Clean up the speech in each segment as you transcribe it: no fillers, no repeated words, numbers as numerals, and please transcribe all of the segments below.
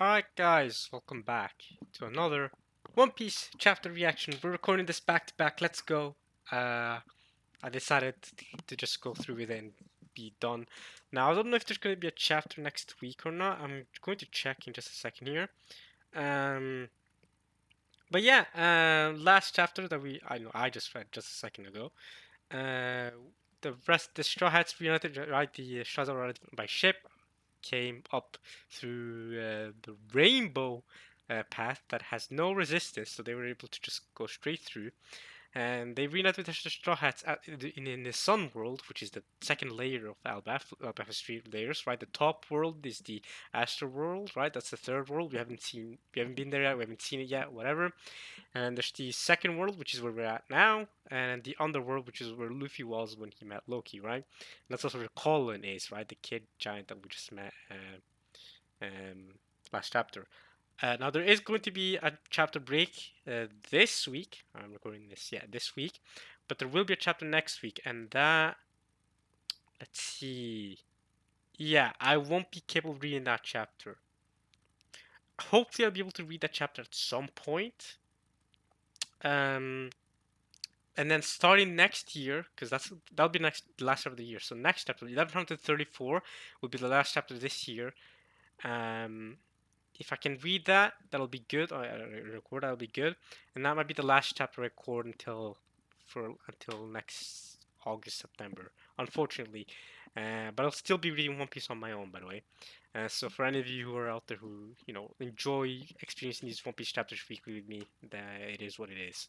Alright guys, welcome back to another One Piece chapter reaction. We're recording this back to back, let's go. I decided to just go through it and be done. Now I don't know if there's going to be a chapter next week or not. I'm going to check in just a second here. Um, but yeah, last chapter that I just read just a second ago. Uh, the Straw Hats reunited, right? The Straws are reunited by ship, came up through the rainbow path that has no resistance, so they were able to just go straight through. And they reunited with the Straw Hats in the Sun world, which is the second layer of Albath's three layers, right? The top world is the Astral world, right? That's the third world. We haven't been there yet. We haven't seen it yet. Whatever. And there's the second world, which is where we're at now, and the underworld, which is where Luffy was when he met Loki, right? And that's also where Colin is, right? The kid giant that we just met um, last chapter. Now there is going to be a chapter break this week. I'm recording this, yeah, this week, but there will be a chapter next week, and that, let's see, yeah, I won't be capable of reading that chapter. Hopefully, I'll be able to read that chapter at some point. Um, and then starting next year, because that'll be the last chapter of the year. So next chapter, 1134, will be the last chapter this year. Um, if I can read that, that'll be good. Or record, that'll be good. And that might be the last chapter I record until next August, September. Unfortunately, but I'll still be reading One Piece on my own, by the way. So for any of you who are out there who enjoy experiencing these One Piece chapters weekly with me, it is what it is.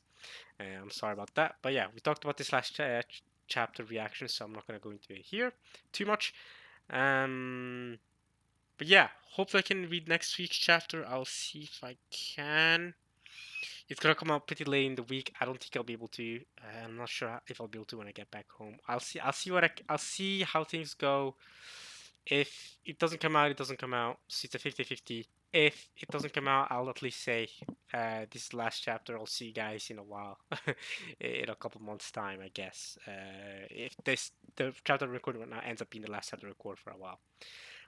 I'm sorry about that, but yeah, we talked about this last chapter reaction, so I'm not gonna go into it here too much. Um, but yeah, hopefully I can read next week's chapter. I'll see if I can. It's gonna come out pretty late in the week. I don't think I'll be able to. I'm not sure if I'll be able to when I get back home. I'll see. I'll see how things go. If it doesn't come out, it doesn't come out. So it's a 50-50. If it doesn't come out, I'll at least say this is the last chapter. I'll see you guys in a while, in a couple months' time, I guess. If the chapter recording right now ends up being the last chapter record for a while.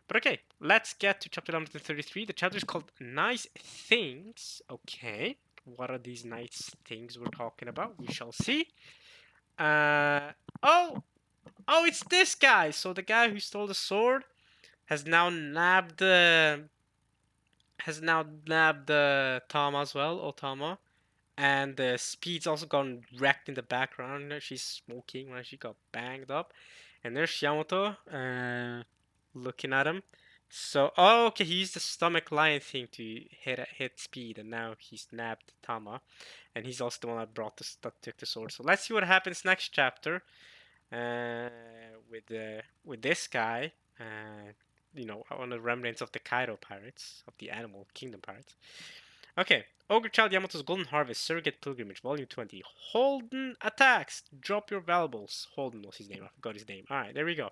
But okay, let's get to chapter 133. The chapter is called Nice Things. Okay, what are these nice things we're talking about? We shall see. Uh, oh, oh, it's this guy. So the guy who stole the sword has now nabbed Tama as well, Otama. And the Speed's also gone wrecked in the background. She's smoking when she got banged up. And there's Yamato, looking at him. So, oh, okay, he used the stomach lion thing to hit Speed, and now he's nabbed Tama, and he's also the one that took the sword. So let's see what happens next chapter, uh, with this guy, on the remnants of the Kaido pirates, of the Animal Kingdom pirates. Okay, Ogre Child Yamato's Golden Harvest Surrogate Pilgrimage, Volume 20. Holden attacks. Drop your valuables. Holden was his name. I forgot his name. All right, there we go.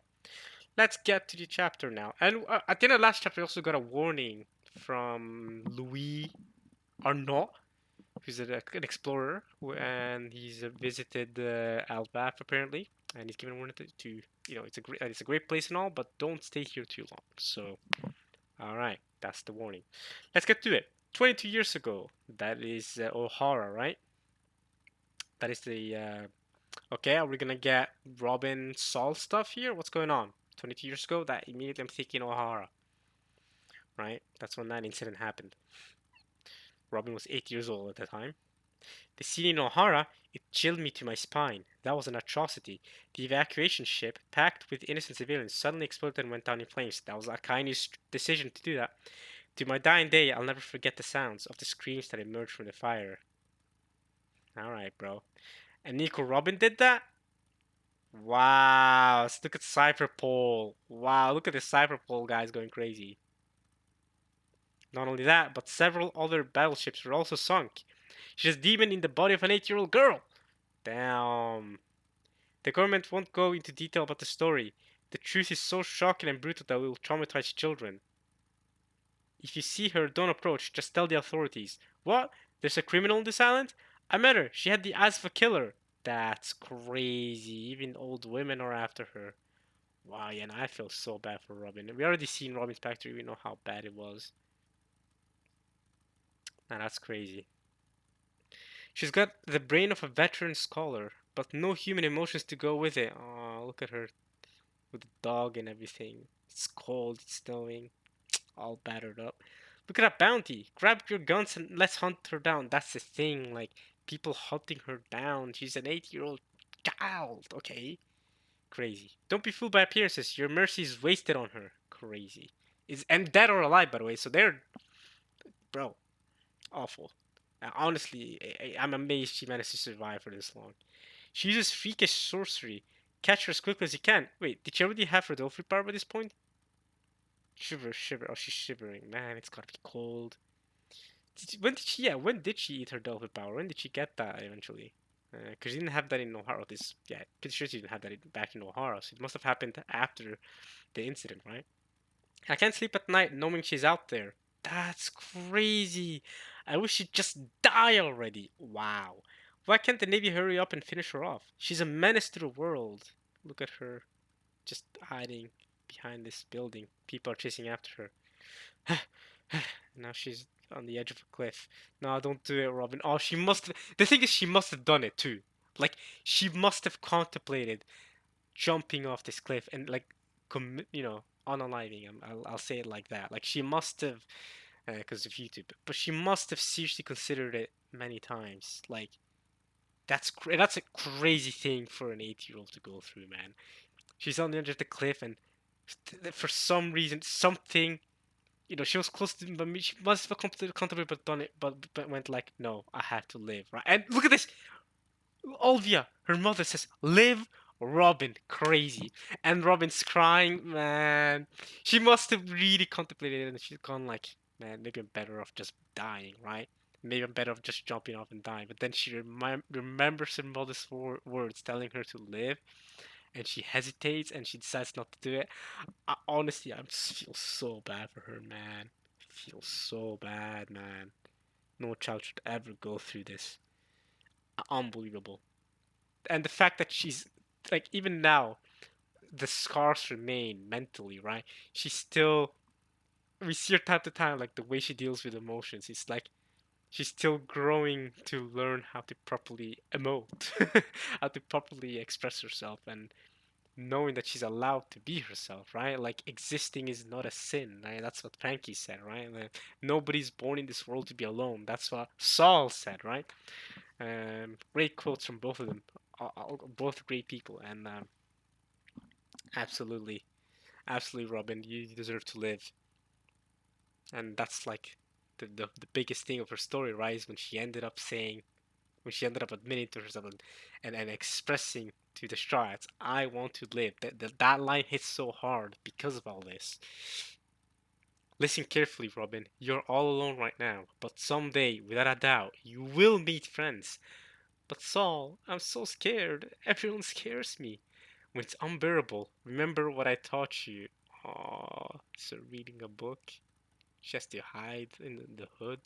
Let's get to the chapter now. And at the end of the last chapter, we also got a warning from Louis Arnaud, who's an explorer, and he's visited Albath apparently, and he's given a warning it's a great place and all, but don't stay here too long. So, all right, that's the warning. Let's get to it. 22 years ago, that is O'Hara, right? That is the okay. Are we gonna get Robin Saul stuff here? What's going on? 22 years ago, that immediately I'm thinking O'Hara, right? That's when that incident happened. Robin was 8 years old at the time. The scene in O'Hara, it chilled me to my spine. That was an atrocity. The evacuation ship, packed with innocent civilians, suddenly exploded and went down in flames. That was a Akainu's decision to do that. To my dying day, I'll never forget the sounds of the screams that emerged from the fire. Alright, bro. And Nico Robin did that? Wow. Look at Cyberpole. Wow, look at the Cyberpole guys going crazy. Not only that, but several other battleships were also sunk. She's a demon in the body of an 8-year-old girl. Damn. The government won't go into detail about the story. The truth is so shocking and brutal that it will traumatize children. If you see her, don't approach. Just tell the authorities. What? There's a criminal in this island? I met her. She had the eyes of a killer. That's crazy. Even old women are after her. Wow, yeah, and I feel so bad for Robin. We already seen Robin's backstory. We know how bad it was. And that's crazy. She's got the brain of a veteran scholar, but no human emotions to go with it. Oh, look at her with the dog and everything. It's cold, it's snowing, all battered up. Look at that bounty. Grab your guns and let's hunt her down. That's the thing. Like, people hunting her down. She's an 8-year-old child. Okay. Crazy. Don't be fooled by appearances. Your mercy is wasted on her. Crazy. Is and dead or alive, by the way. So they're, bro, awful. Honestly, I'm amazed she managed to survive for this long. She uses freakish sorcery. Catch her as quickly as you can. Wait, did she already have her Dolphin power by this point? Shiver, shiver. Oh, she's shivering. Man, it's gotta be cold. When did she? Yeah, when did she eat her Dolphin power? When did she get that eventually? Because she didn't have that in Ohara. This, yeah, pretty sure she didn't have that back in Ohara. So it must have happened after the incident, right? I can't sleep at night knowing she's out there. That's crazy. I wish she'd just die already. Wow. Why can't the Navy hurry up and finish her off? She's a menace to the world. Look at her just hiding behind this building. People are chasing after her. Now she's on the edge of a cliff. No, don't do it, Robin. Oh, she must. The thing is, she must have done it too. Like, she must have contemplated jumping off this cliff and like unaliving him. I'll say it like that. Like she must have, because of YouTube, but she must have seriously considered it many times. Like that's a crazy thing for an 8-year-old to go through, man. She's on the edge of the cliff, and for some reason, something. She was close to, but she must have contemplated, but done it, but went like, no, I have to live, right? And look at this. Olvia, her mother says, live, Robin, crazy. And Robin's crying, man. She must have really contemplated it and she's gone like, man, maybe I'm better off just dying, right? Maybe I'm better off just jumping off and dying. But then she remembers her mother's words telling her to live and she hesitates and she decides not to do it. Honestly, I just feel so bad for her, man. I feel so bad, man. No child should ever go through this. Unbelievable. And the fact that she's like even now the scars remain mentally, right? She's still we see her time to time like the way she deals with emotions. It's like she's still growing to learn how to properly emote, how to properly express herself, and knowing that she's allowed to be herself, right? Like existing is not a sin, right? That's what Frankie said, right? Like, nobody's born in this world to be alone. That's what Saul said, right? Great quotes from both of them, both great people, and absolutely, absolutely, Robin, you deserve to live, and that's like the biggest thing of her story, right? Is when she ended up saying, when she ended up admitting to herself and expressing to the Strats, "I want to live." That line hits so hard because of all this. Listen carefully, Robin. You're all alone right now, but someday, without a doubt, you will meet friends. But Saul, I'm so scared. Everyone scares me. When it's unbearable, remember what I taught you. Aww, so reading a book. She has to hide in the hood.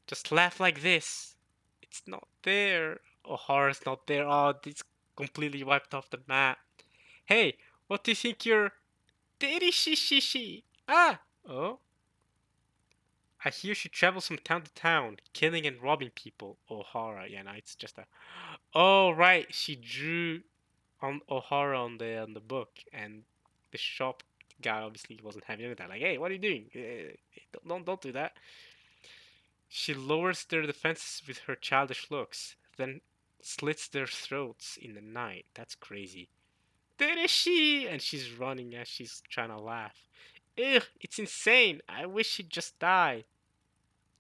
Just laugh like this. It's not there. O'Hara's not there. Oh, it's completely wiped off the map. Hey, what do you think you're... Diddy shi shi shi. Ah! Oh? I hear she travels from town to town, killing and robbing people. O'Hara, yeah, no, it's just a... Oh, right, she drew on O'Hara on the book, and the shop guy obviously wasn't having any of that. Like, hey, what are you doing? Don't do that. She lowers their defenses with her childish looks, then slits their throats in the night. That's crazy. There is she! And she's running as she's trying to laugh. Ugh, it's insane. I wish she'd just die.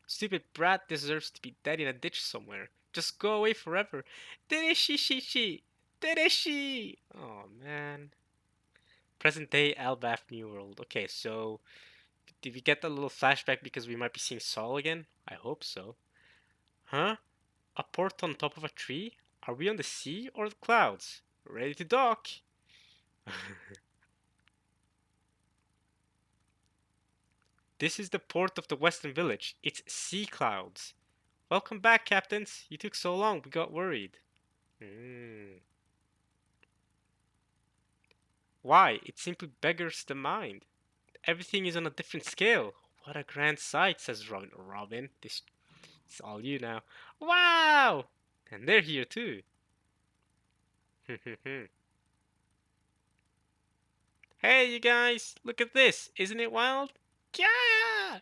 Stupid brat deserves to be dead in a ditch somewhere. Just go away forever. There is she. There is she. Oh man. Present day Elbaf New World. Okay, so did we get a little flashback because we might be seeing Saul again? I hope so. Huh? A port on top of a tree? Are we on the sea or the clouds? Ready to dock! This is the port of the western village. It's sea clouds. Welcome back, captains. You took so long, we got worried. Hmm. Why? It simply beggars the mind. Everything is on a different scale. What a grand sight, says Robin. This. It's all you now. Wow! And they're here too. Hey, you guys, look at this. Isn't it wild? Yeah!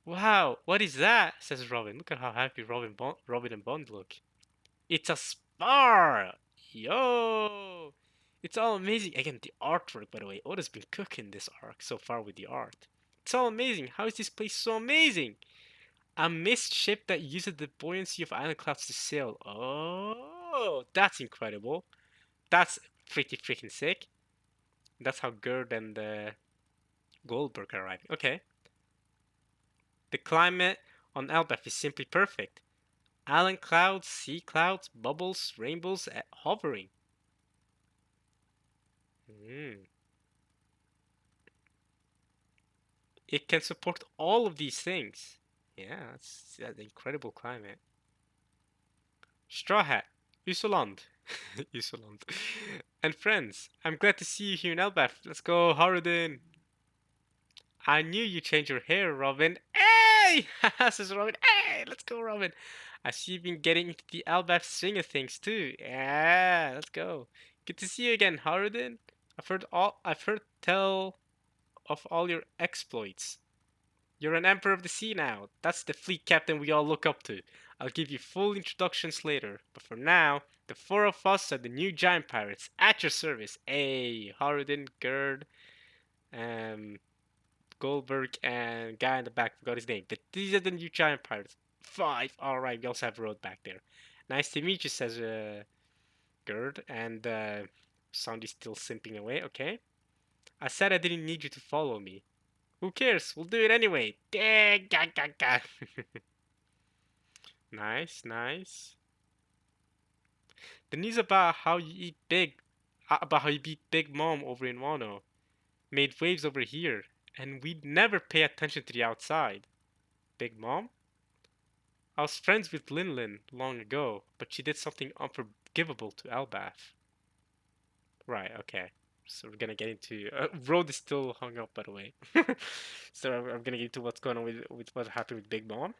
Wow, what is that? Says Robin. Look at how happy Robin and Bond look. It's a spar! Yo! It's all amazing. Again, the artwork, by the way. Oda's been cooking this arc so far with the art. It's all amazing. How is this place so amazing? A mist ship that uses the buoyancy of island clouds to sail. Oh, that's incredible. That's pretty freaking sick. That's how Gerd and Goldberg are arriving. Okay. The climate on Elbaf is simply perfect. Island clouds, sea clouds, bubbles, rainbows, hovering. Mm. It can support all of these things. Yeah, that's an incredible climate. Straw Hat, Usoland. Usoland. And friends, I'm glad to see you here in Elbaf. Let's go, Haruden. I knew you changed your hair, Robin. Hey! Says Robin. Hey! Let's go, Robin. I see you've been getting into the Elbaf swing of things too. Yeah, let's go. Good to see you again, Haruden. I've heard tell of all your exploits. You're an Emperor of the Sea now. That's the fleet captain we all look up to. I'll give you full introductions later, but for now, the four of us are the new giant pirates at your service. Hey, Haruden, Gerd, um, Goldberg, and guy in the back forgot his name. But these are the new giant pirates. Five. All right, we also have Road back there. Nice to meet you, says Gerd, and Sandy's still simping away. Okay. I said I didn't need you to follow me. Who cares? We'll do it anyway. Nice, nice. The news about how you beat Big Mom over in Wano, made waves over here, and we'd never pay attention to the outside. Big Mom? I was friends with Lin Lin long ago, but she did something unforgivable to Elbaf. Right, okay. So we're gonna get into Road is still hung up, by the way. So I'm gonna get into what's going on with what happened with Big Mom.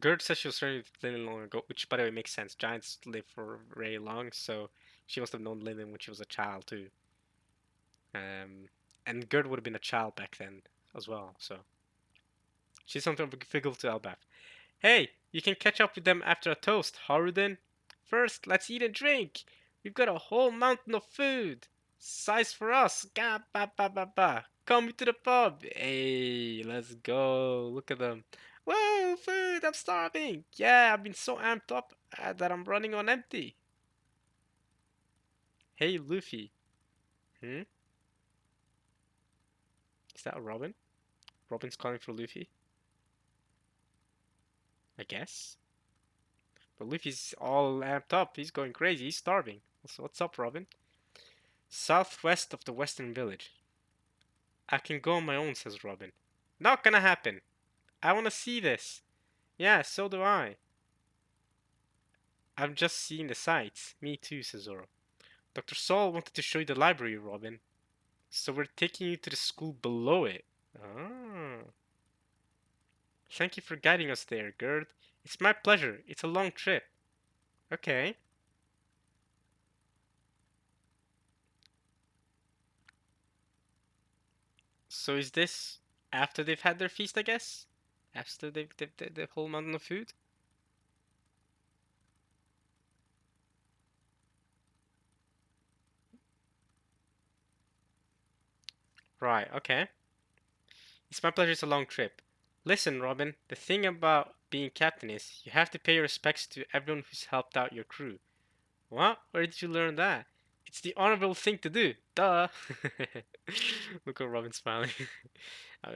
Gerd says she was friends with Lin long ago, which by the way makes sense. Giants live for very long, so she must have known Lin when she was a child too. Um, and Gerd would have been a child back then as well, so she's something of a figure to Elbaf. Hey, you can catch up with them after a toast, Haruden. First, let's eat and drink. We've got a whole mountain of food. Size for us. Ga ba ba ba ba. Come to the pub. Hey, let's go. Look at them. Whoa, food! I'm starving. Yeah, I've been so amped up that I'm running on empty. Hey, Luffy. Hmm? Is that Robin? Robin's calling for Luffy? I guess. But Luffy's all amped up. He's going crazy. He's starving. So what's up, Robin? Southwest of the western village. I can go on my own, says Robin. Not gonna happen. I wanna see this. Yeah, so do I. I've just seen the sights. Me too, says Zoro. Dr. Saul wanted to show you the library, Robin. So we're taking you to the school below it. Ah. Thank you for guiding us there, Gerd. It's my pleasure. It's a long trip. Okay. So is this after they've had their feast, I guess? After they've the whole mountain of food? Right, okay. It's my pleasure, it's a long trip. Listen, Robin, the thing about being captain is you have to pay your respects to everyone who's helped out your crew. What? Where did you learn that? It's the honorable thing to do. Duh. Look at Robin smiling.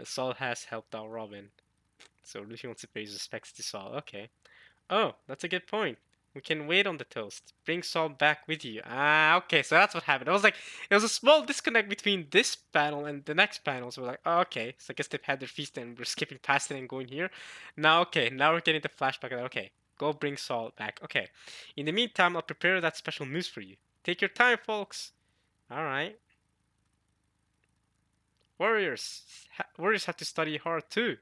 Saul has helped out Robin. So Luffy wants to pay his respects to Saul. Okay. Oh, that's a good point. We can wait on the toast. Bring Saul back with you. Ah, okay, so that's what happened. I was like, there was a small disconnect between this panel and the next panel. So we're like, oh, okay, so I guess they've had their feast and we're skipping past it and going here. Now, okay, now we're getting the flashback. Okay, Go bring Saul back. Okay. In the meantime, I'll prepare that special news for you. Take your time, folks. All right. Warriors have to study hard too.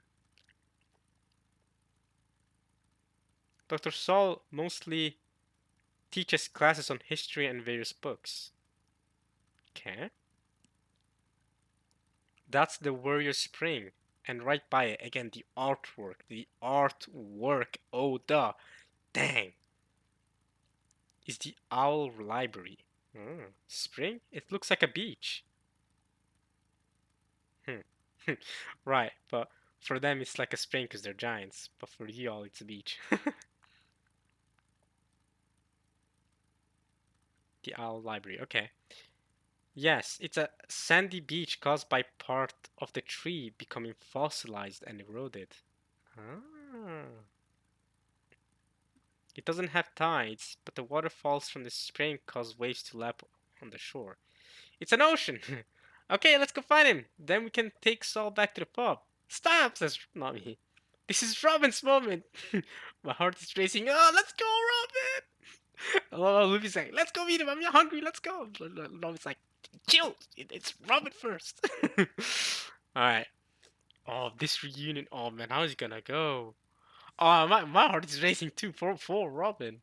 Dr. Saul mostly teaches classes on history and various books. Okay. That's the Warrior Spring. And right by it, again, the artwork. The artwork. Oh, dang. Is the Owl Library. Spring? It looks like a beach. Hmm. Right, but for them it's like a spring because they're giants. But for you all, it's a beach. The Owl Library. Okay. Yes, it's a sandy beach caused by part of the tree becoming fossilized and eroded. Ah. It doesn't have tides, but the water falls from the spring cause waves to lap on the shore. It's an ocean! Okay, let's go find him. Then we can take Saul back to the pub. Stop, says Nami. This is Robin's moment. My heart is racing. Oh, let's go, Robin! Oh, Luffy's like, let's go meet him. I'm hungry. Let's go. Robin's like, chill. It's Robin first. All right. Oh, this reunion. Oh man, how is it gonna go? Oh, my heart is racing too for Robin.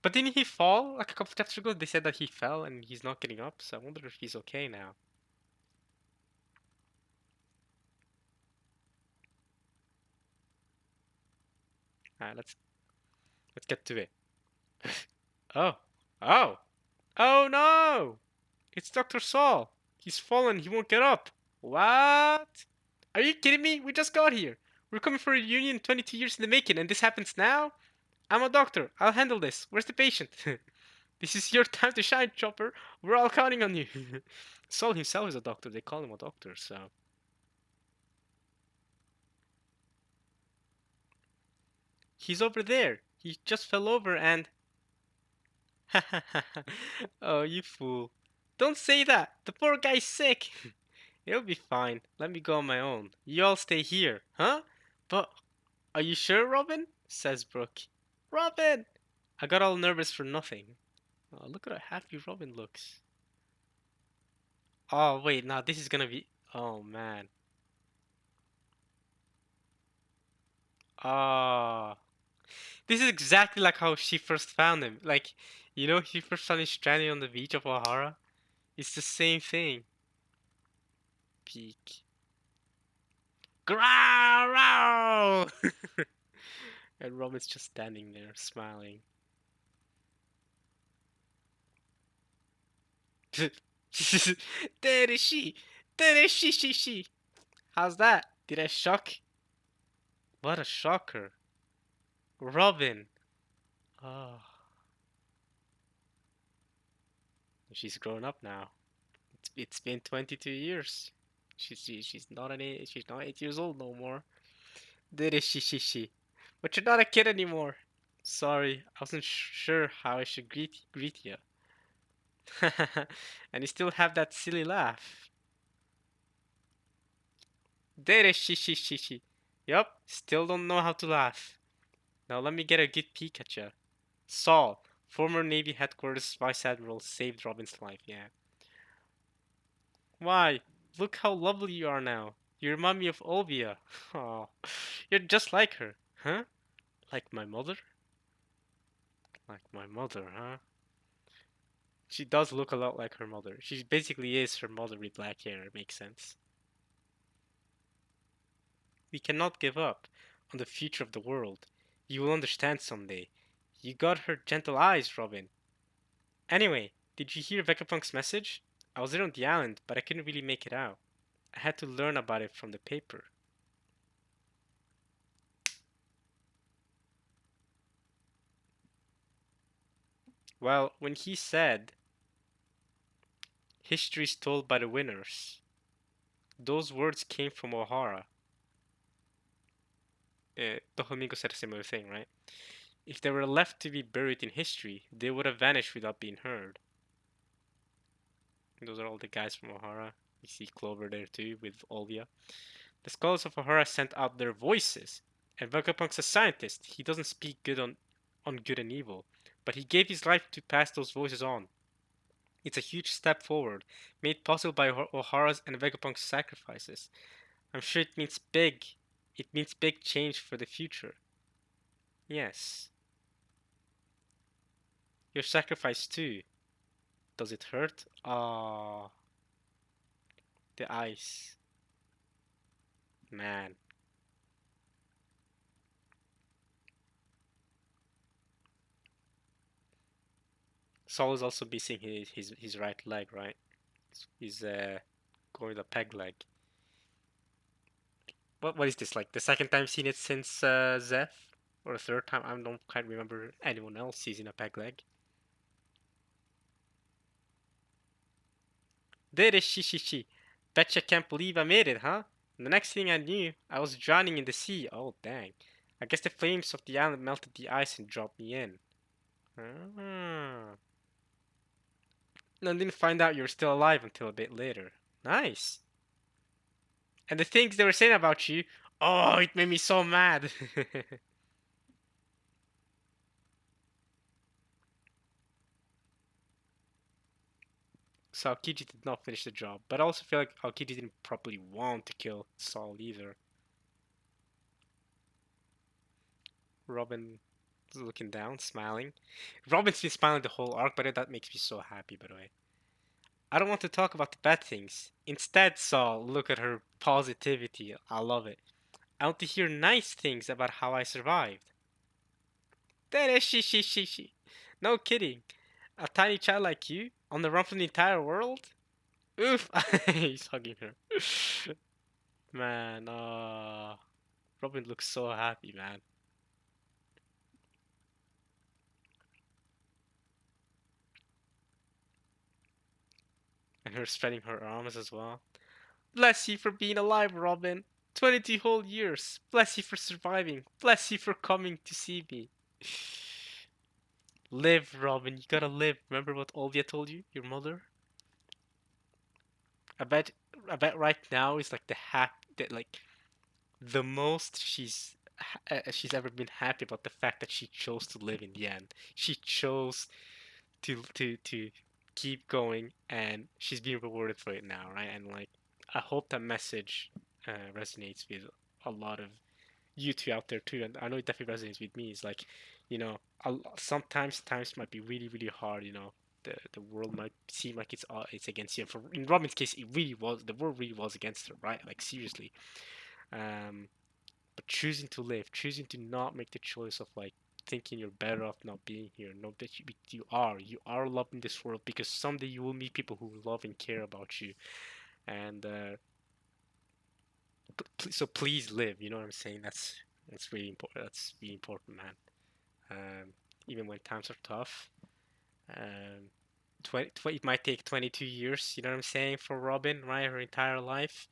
But didn't he fall like a couple chapters ago? They said that he fell and he's not getting up. So I wonder if he's okay now. All right, let's get to it. Oh, oh, oh no! It's Dr. Saul. He's fallen. He won't get up. What? Are you kidding me? We just got here. We're coming for a reunion 22 years in the making, and this happens now? I'm a doctor. I'll handle this. Where's the patient? This is your time to shine, Chopper. We're all counting on you. Saul himself is a doctor. They call him a doctor, so. He's over there. He just fell over and. Oh, you fool. Don't say that. The poor guy's sick. It'll be fine. Let me go on my own. You all stay here, huh? But are you sure, Robin? Says Brooke. Robin! I got all nervous for nothing. Oh, look at how happy Robin looks. Oh, wait, now this is gonna be. Oh, man. Ah. This is exactly like how she first found him. Like, he first found him stranded on the beach of O'Hara. It's the same thing. Peak. Growl! And Robin's just standing there, smiling. There is she! There is she! How's that? Did I shock? What a shocker. Robin! Oh, she's grown up now. It's been 22 years. She's not 8 years old no more. There is she. But you're not a kid anymore. Sorry, I wasn't sure how I should greet you. And you still have that silly laugh. There is she. Yup, still don't know how to laugh. Now let me get a good peek at you. Saul, former Navy headquarters vice admiral, saved Robin's life. Yeah. Why? Look how lovely you are now. You remind me of Olvia. Oh, you're just like her, huh? Like my mother? Like my mother, huh? She does look a lot like her mother. She basically is her mother with black hair. It makes sense. We cannot give up on the future of the world. You will understand someday. You got her gentle eyes, Robin. Anyway, did you hear Vegapunk's message? I was there on the island, but I couldn't really make it out. I had to learn about it from the paper. Well, when he said, history is told by the winners, those words came from O'Hara. Doflamingo said a similar thing, right? If they were left to be buried in history, they would have vanished without being heard. Those are all the guys from O'Hara. You see Clover there too with Olvia. The scholars of Ohara sent out their voices, and Vegapunk's a scientist. He doesn't speak good on good and evil, but he gave his life to pass those voices on. It's a huge step forward, made possible by Ohara's and Vegapunk's sacrifices. I'm sure it means big. It means big change for the future. Yes. Your sacrifice too. Does it hurt? Ah, the ice. Man. Saul is also missing his right leg, right? He's going with a peg leg. What is this, like the second time seen it since Zeph? Or a third time? I don't quite remember anyone else using a peg leg. Did it, shi. Betcha can't believe I made it, huh? And the next thing I knew, I was drowning in the sea. Oh, dang. I guess the flames of the island melted the ice and dropped me in. Ah. And I didn't find out you were still alive until a bit later. Nice. And the things they were saying about you, oh, it made me so mad. So Aokiji did not finish the job, but I also feel like Aokiji didn't properly want to kill Saul either. Robin is looking down, smiling. Robin's been smiling the whole arc, but that makes me so happy, by the way. I don't want to talk about the bad things. Instead, Saul, look at her positivity. I love it. I want to hear nice things about how I survived. That is she. No kidding. A tiny child like you, on the run from the entire world? Oof! He's hugging her. Man, Robin looks so happy, man. And her spreading her arms as well. Bless you for being alive, Robin. 22 whole years. Bless you for surviving. Bless you for coming to see me. Live, Robin. You gotta live. Remember what Olvia told you, your mother? I bet, I bet right now is like like the most she's ever been happy about the fact that she chose to live in the end. She chose to keep going, and she's being rewarded for it now, right? And like, I hope that message resonates with a lot of you two out there too, and I know it definitely resonates with me. It's like, sometimes times might be really hard. The world might seem like it's against you. And for in Robin's case, it really was. The world really was against her, right? Like seriously. Um, but choosing to live, choosing to not make the choice of like thinking you're better off not being here. Know that you are loved in this world, because someday you will meet people who love and care about you. And so please live. You know what I'm saying? That's really important. That's really important, man. Even when times are tough. Um, it might take 22 years. You know what I'm saying, for Robin, right? Her entire life.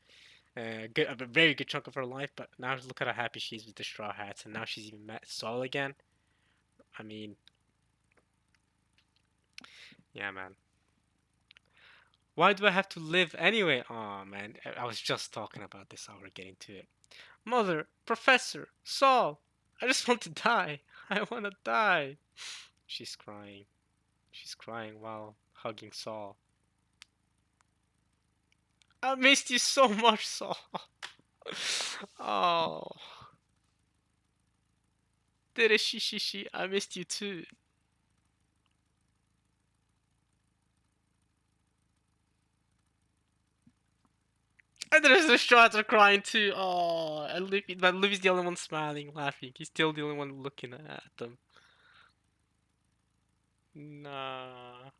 A very good chunk of her life, but now look at how happy she is with the Straw Hats, and now she's even met Saul again. I mean, yeah, man. Why do I have to live anyway? Oh man, I was just talking about this. How we're getting to it. Mother, Professor, Saul, I just want to die. I want to die. She's crying. She's crying while hugging Saul. I missed you so much, Saul. Oh, did it, she. I missed you too. And there's the shots are crying too. Oh, and Luffy's the only one smiling, laughing. He's still the only one looking at them. Nah.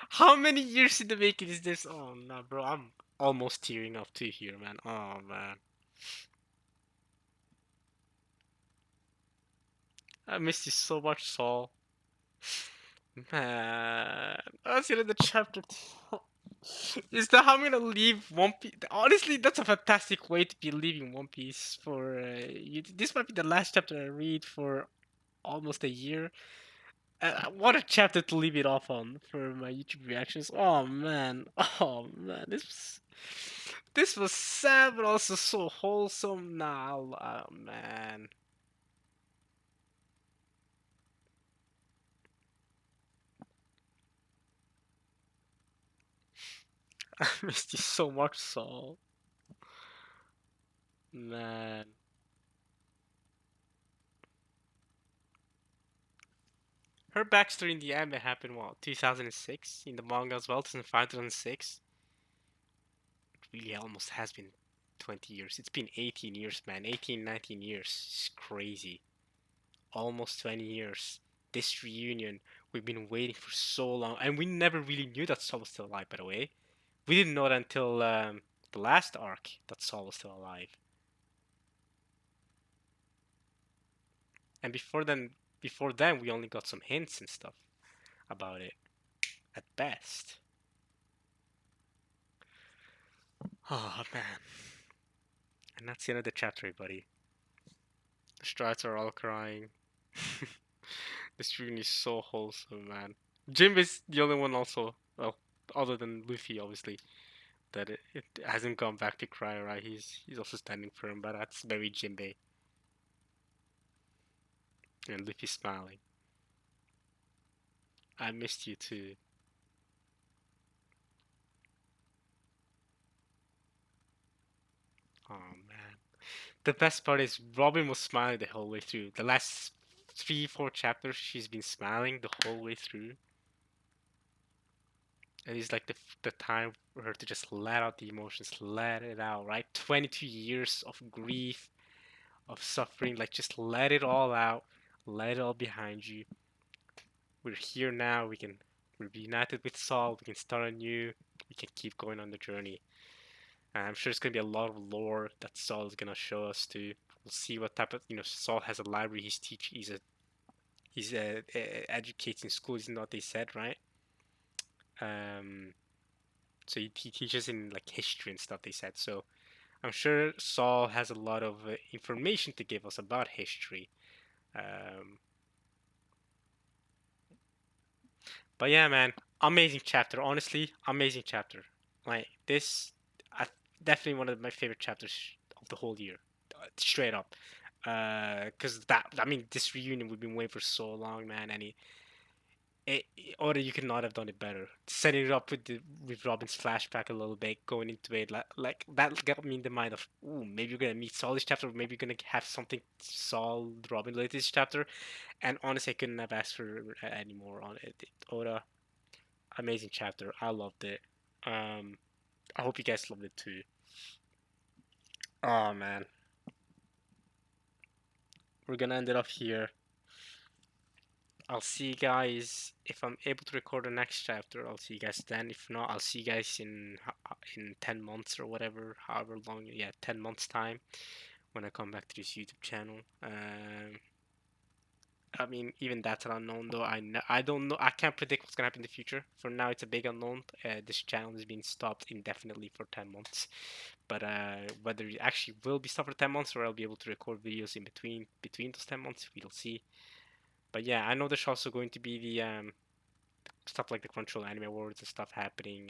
How many years in the making is this? Oh no, bro. I'm almost tearing up too here, man. Oh man. I missed you so much, Saul. Man. That's the end of the chapter. Is that how I'm gonna leave One Piece? Honestly, that's a fantastic way to be leaving One Piece for you. This might be the last chapter I read for almost a year. What a chapter to leave it off on for my YouTube reactions. Oh man, this was sad, but also so wholesome. Nah, oh man, I missed you so much, Saul. Man, her backstory in the anime happened what 2006 in the manga as well, 2005, 2006. It really almost has been 20 years. It's been 18 years, man. 18, 19 years. It's crazy. Almost 20 years. This reunion, we've been waiting for so long, and we never really knew that Saul was still alive. By the way, we didn't know that until the last arc that Saul was still alive. And before then, we only got some hints and stuff about it at best. Oh man, and that's the end of the chapter, buddy. The Strides are all crying. This reunion is so wholesome, man. Jim is the only one also, well, other than Luffy, obviously, that it hasn't gone back to cry, right? He's also standing firm, but that's very Jinbei. And Luffy smiling. I missed you too. Oh man. The best part is Robin was smiling the whole way through. The last three, four chapters, she's been smiling the whole way through. And it's like the time for her to just let out the emotions, let it out, right? 22 years of grief, of suffering, like just let it all out, let it all behind you. We're here now. We're reunited with Saul. We can start anew. We can keep going on the journey. And I'm sure it's gonna be a lot of lore that Saul is gonna show us too. We'll see what type of Saul has a library. He's educates in school, isn't what they said, right? Um, so he teaches in like history and stuff. They said so. I'm sure Saul has a lot of information to give us about history. Um, But yeah, man, amazing chapter. Honestly, amazing chapter. Like this, I, definitely one of my favorite chapters of the whole year, straight up. Cause I mean, this reunion we've been waiting for so long, man, and it Oda, you could not have done it better. Setting it up with Robin's flashback a little bit, going into it like that got me in the mind of, ooh, maybe you're gonna meet Saul this chapter, maybe you're gonna have something Saul Robin related this chapter, and honestly, I couldn't have asked for any more on it. Oda, amazing chapter. I loved it. Um, I hope you guys loved it too. Oh man, we're gonna end it off here. I'll see you guys if I'm able to record the next chapter. I'll see you guys then. If not, I'll see you guys in 10 months or whatever, however long. Yeah, 10 months time when I come back to this YouTube channel. I mean, even that's an unknown though. I don't know. I can't predict what's gonna happen in the future. For now, it's a big unknown. This channel is being stopped indefinitely for 10 months. But whether it actually will be stopped for 10 months or I'll be able to record videos in between those 10 months, we'll see. But yeah, I know there's also going to be the stuff like the Crunchyroll Anime Awards and stuff happening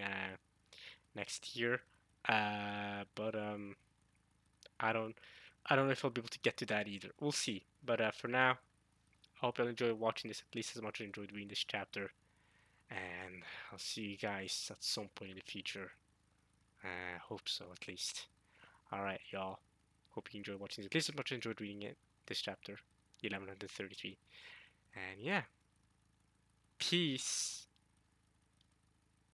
next year. But I don't I don't know if I'll be able to get to that either. We'll see. But for now, I hope you'll enjoy watching this at least as much as I enjoyed reading this chapter. And I'll see you guys at some point in the future. Hope so, at least. Alright, y'all. Hope you enjoyed watching this at least as much as I enjoyed reading it. This chapter, 1133. And yeah, peace.